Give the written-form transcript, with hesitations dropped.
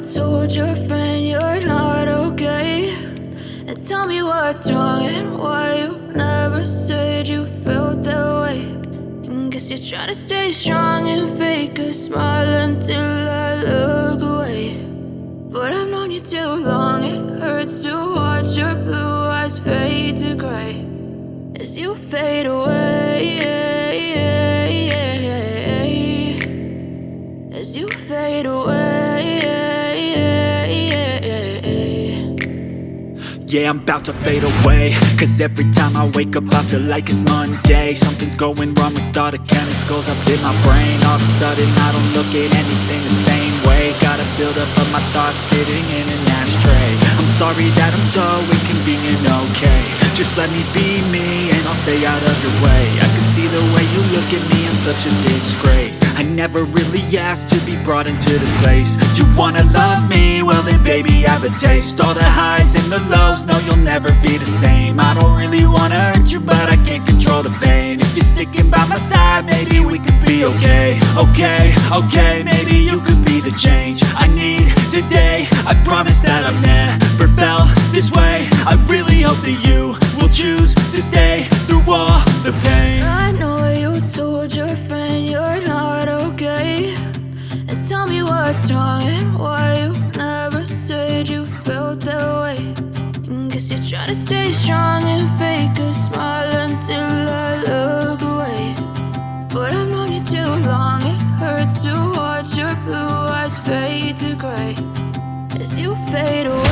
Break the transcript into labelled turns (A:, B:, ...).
A: told your friend you're not okay, and tell me what's wrong and why you never said you felt that way. And guess you're trying to stay strong and fake a smile until I look away. But I've known you too long, it hurts to watch your blue eyes fade to gray as you fade away, as you fade away.
B: Yeah, I'm about to fade away, cause every time I wake up I feel like it's Monday. Something's going wrong with all the chemicals up in my brain. All of a sudden I don't look at anything the same way. Gotta build up of my thoughts sitting in an ashtray. I'm sorry that I'm so inconvenient, okay. Just let me be me and I'll stay out of your way. I can see the way you look at me, I'm such a disgrace. I never really asked to be brought into this place. You wanna love me? Well then baby have a taste. All the highs and the lows, no you'll never be the same. I don't really wanna hurt you but I can't control the pain. If you're sticking by my side, maybe we could be okay. Okay, maybe you could be the change I need today. I promise that I've never felt this way. I really hope that you will choose to stay through all the pain.
A: I know you told your friend you're not okay, and tell me what's wrong and why you never said you felt that way. And guess you're trying to stay strong and fake a smile until I look away. But I've known you too long, it hurts to watch your blue eyes fade to gray as you fade away.